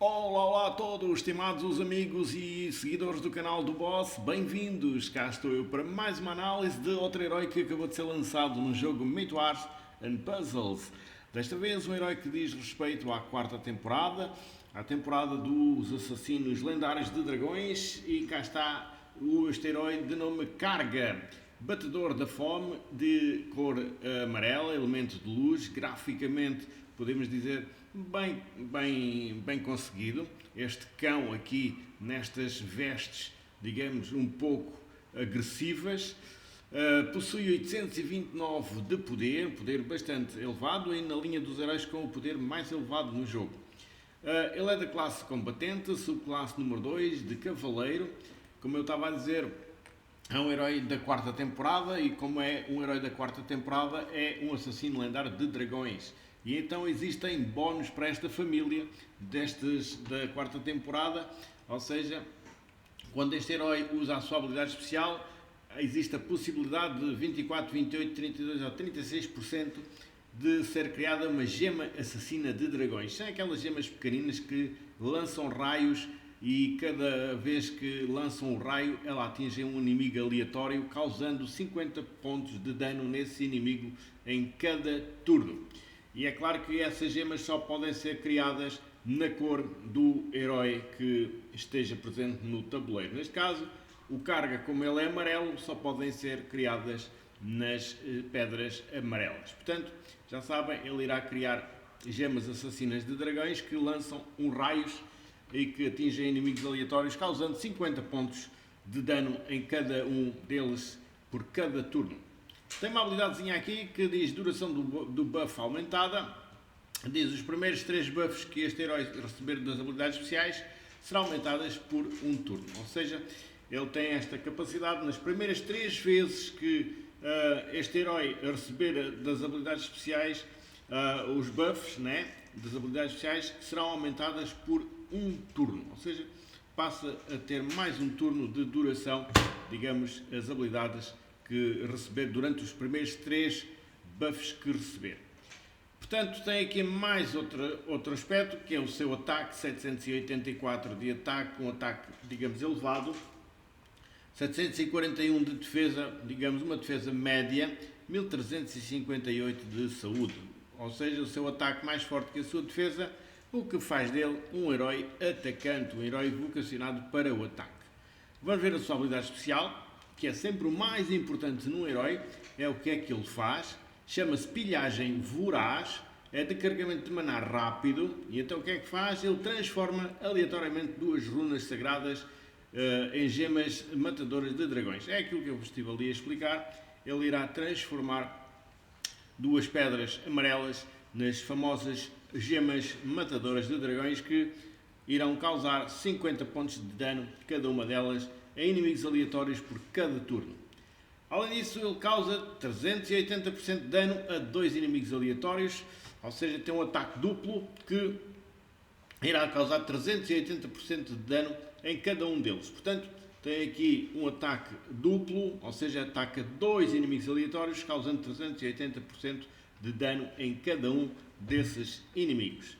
Olá, olá a todos, estimados amigos e seguidores do canal do Boss, bem-vindos! Cá estou eu para mais uma análise de outro herói que acabou de ser lançado no jogo Myth Wars and Puzzles. Desta vez um herói que diz respeito à quarta temporada, à temporada dos assassinos lendários de dragões, e cá está este herói de nome Karga, batedor da fome, de cor amarela, elemento de luz, graficamente podemos dizer bem conseguido. Este cão aqui nestas vestes, digamos, um pouco agressivas, possui 829 de poder bastante elevado, e na linha dos heróis com o poder mais elevado no jogo. Ele é da classe combatente, subclasse número 2 de cavaleiro. Como eu estava a dizer, é um herói da quarta temporada, e como é um herói da quarta temporada, é um assassino lendário de dragões. E então existem bónus para esta família destes da quarta temporada, ou seja, quando este herói usa a sua habilidade especial, existe a possibilidade de 24, 28, 32 ou 36% de ser criada uma gema assassina de dragões. São aquelas gemas pequeninas que lançam raios, e cada vez que lançam um raio, ela atinge um inimigo aleatório, causando 50 pontos de dano nesse inimigo em cada turno. E é claro que essas gemas só podem ser criadas na cor do herói que esteja presente no tabuleiro. Neste caso, o Karga, como ele é amarelo, só podem ser criadas nas pedras amarelas. Portanto, já sabem, ele irá criar gemas assassinas de dragões que lançam raios e que atingem inimigos aleatórios, causando 50 pontos de dano em cada um deles por cada turno. Tem uma habilidadezinha aqui que diz duração do buff aumentada. Diz os primeiros 3 buffs que este herói receber das habilidades especiais serão aumentadas por um turno. Ou seja, ele tem esta capacidade nas primeiras 3 vezes que este herói receber das habilidades especiais, os buffs, né, das habilidades especiais serão aumentadas por um turno. Ou seja, passa a ter mais um turno de duração, digamos, as habilidades que receber durante os primeiros 3 buffs que receber. Portanto, tem aqui mais outro aspecto, que é o seu ataque, 784 de ataque, um ataque, digamos, elevado, 741 de defesa, digamos, uma defesa média, 1358 de saúde. Ou seja, o seu ataque mais forte que a sua defesa, o que faz dele um herói atacante, um herói vocacionado para o ataque. Vamos ver a sua habilidade especial, que é sempre o mais importante num herói. É o que é que ele faz. Chama-se Pilhagem Voraz, é de carregamento de maná rápido, e então o que é que faz? Ele transforma aleatoriamente 2 runas sagradas em gemas matadoras de dragões. É aquilo que eu vos estive ali a explicar. Ele irá transformar 2 pedras amarelas nas famosas gemas matadoras de dragões, que irão causar 50 pontos de dano cada uma delas a inimigos aleatórios por cada turno. Além disso, ele causa 380% de dano a 2 inimigos aleatórios, ou seja, tem um ataque duplo que irá causar 380% de dano em cada um deles. Portanto, tem aqui um ataque duplo, ou seja, ataca 2 inimigos aleatórios, causando 380% de dano em cada um desses inimigos.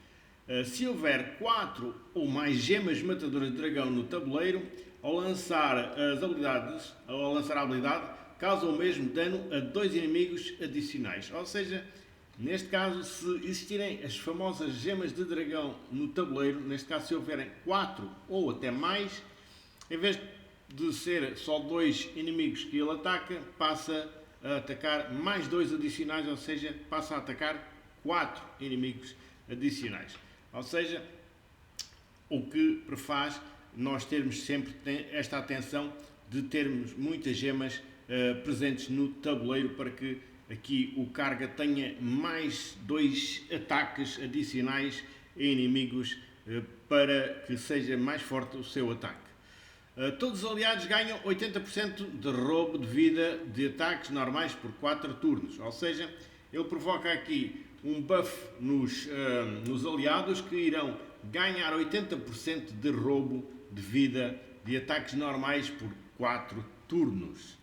Se houver 4 ou mais gemas matadoras de dragão no tabuleiro, ao lançar a habilidade, causa o mesmo dano a 2 inimigos adicionais. Ou seja, neste caso, se existirem as famosas gemas de dragão no tabuleiro, neste caso se houverem 4 ou até mais, em vez de ser só 2 inimigos que ele ataca, passa a atacar mais 2 adicionais, ou seja, passa a atacar 4 inimigos adicionais. Ou seja, o que prefaz nós termos sempre esta atenção de termos muitas gemas presentes no tabuleiro, para que aqui o Karga tenha mais 2 ataques adicionais a inimigos, para que seja mais forte o seu ataque. Todos os aliados ganham 80% de roubo de vida de ataques normais por 4 turnos, ou seja, ele provoca aqui um buff nos aliados, que irão ganhar 80% de roubo de vida de ataques normais por 4 turnos.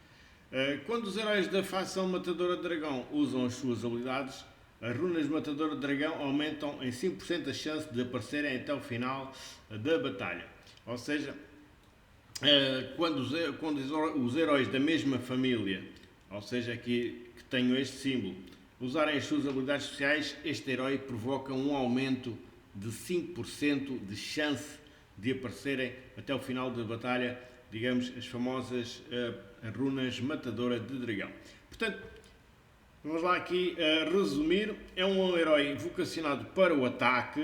Quando os heróis da facção Matadora de Dragão usam as suas habilidades, as runas Matador de Dragão aumentam em 5% a chance de aparecerem até o final da batalha. Ou seja, quando os heróis da mesma família, ou seja, que tenham este símbolo, usarem as suas habilidades especiais, este herói provoca um aumento de 5% de chance de aparecerem até o final da batalha, digamos, as famosas runas Matadora de Dragão. Portanto, vamos lá aqui resumir. É um herói vocacionado para o ataque.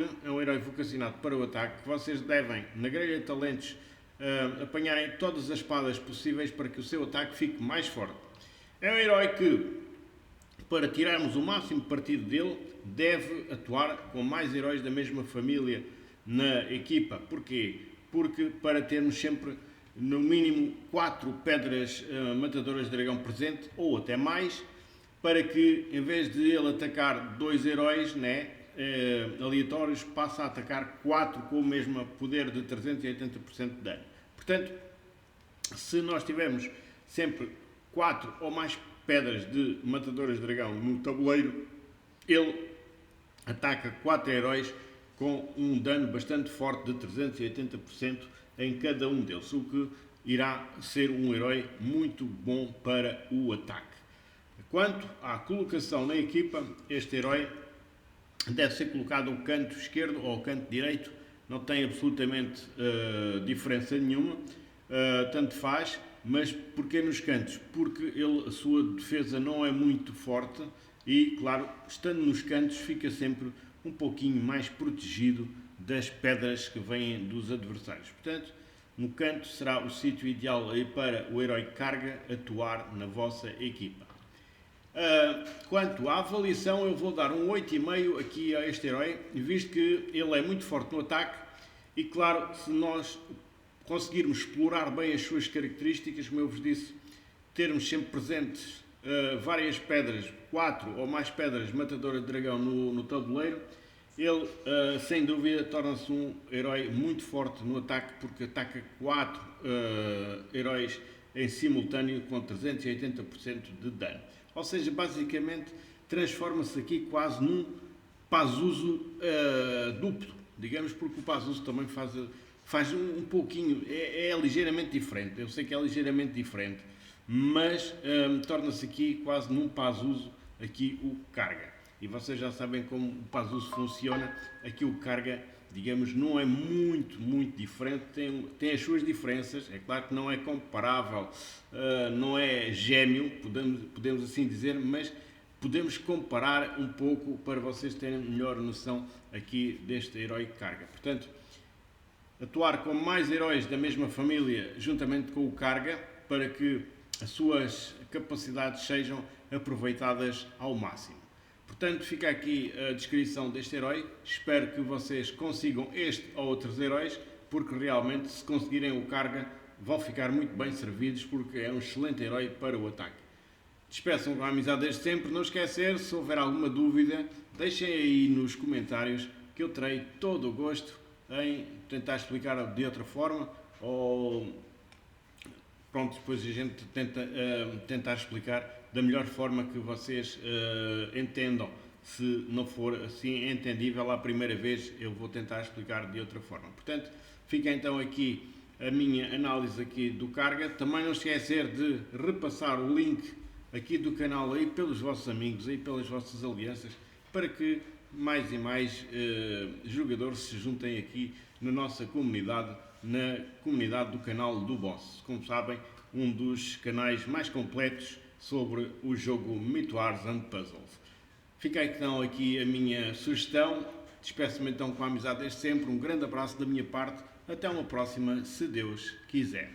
Que vocês devem, na grelha de talentos, apanharem todas as espadas possíveis para que o seu ataque fique mais forte. É um herói que, para tirarmos o máximo partido dele, deve atuar com mais heróis da mesma família na equipa. Porquê? Porque para termos sempre no mínimo 4 pedras matadoras de dragão presente, ou até mais, para que em vez de ele atacar 2 heróis aleatórios, passe a atacar 4 com o mesmo poder de 380% de dano. Portanto, se nós tivermos sempre 4 ou mais pedras de matadoras de dragão no tabuleiro, ele ataca 4 heróis com um dano bastante forte de 380% em cada um deles, o que irá ser um herói muito bom para o ataque. Quanto à colocação na equipa, este herói deve ser colocado ao canto esquerdo ou ao canto direito, não tem absolutamente diferença nenhuma, tanto faz. Mas porquê nos cantos? Porque a sua defesa não é muito forte e, claro, estando nos cantos, fica sempre um pouquinho mais protegido das pedras que vêm dos adversários. Portanto, no canto será o sítio ideal aí para o herói carga atuar na vossa equipa. Quanto à avaliação, eu vou dar um 8,5 aqui a este herói, visto que ele é muito forte no ataque e, claro, se nós conseguirmos explorar bem as suas características, como eu vos disse, termos sempre presentes várias pedras, 4 ou mais pedras matadoras de dragão no tabuleiro, ele sem dúvida torna-se um herói muito forte no ataque, porque ataca 4 heróis em simultâneo com 380% de dano. Ou seja, basicamente transforma-se aqui quase num Pazuzu duplo, digamos, porque o Pazuzu também faz um pouquinho, é ligeiramente diferente, eu sei que é ligeiramente diferente, mas torna-se aqui quase num Pazuzu, aqui o carga. E vocês já sabem como o Pazuzu funciona, aqui o carga, digamos, não é muito diferente, tem as suas diferenças, é claro que não é comparável, não é gêmeo, podemos assim dizer, mas podemos comparar um pouco para vocês terem melhor noção aqui deste herói carga. Portanto, atuar com mais heróis da mesma família juntamente com o carga para que as suas capacidades sejam aproveitadas ao máximo. Portanto, fica aqui a descrição deste herói. Espero que vocês consigam este ou outros heróis, porque realmente, se conseguirem o carga, vão ficar muito bem servidos, porque é um excelente herói para o ataque. Despeçam com a amizade desde sempre. Não esquecer, se houver alguma dúvida, deixem aí nos comentários que eu terei todo o gosto em tentar explicar de outra forma, ou pronto, depois a gente tenta tentar explicar da melhor forma que vocês entendam. Se não for assim entendível à primeira vez, eu vou tentar explicar de outra forma. Portanto, fica então aqui a minha análise aqui do carga. Também não esquecer de repassar o link aqui do canal aí pelos vossos amigos, aí pelas vossas alianças, para que mais e mais jogadores se juntem aqui na nossa comunidade, na comunidade do canal do Boss. Como sabem, um dos canais mais completos sobre o jogo Myth Wars and Puzzles. Fica então aqui a minha sugestão. Despeço-me então com a amizade desde sempre. Um grande abraço da minha parte. Até uma próxima, se Deus quiser.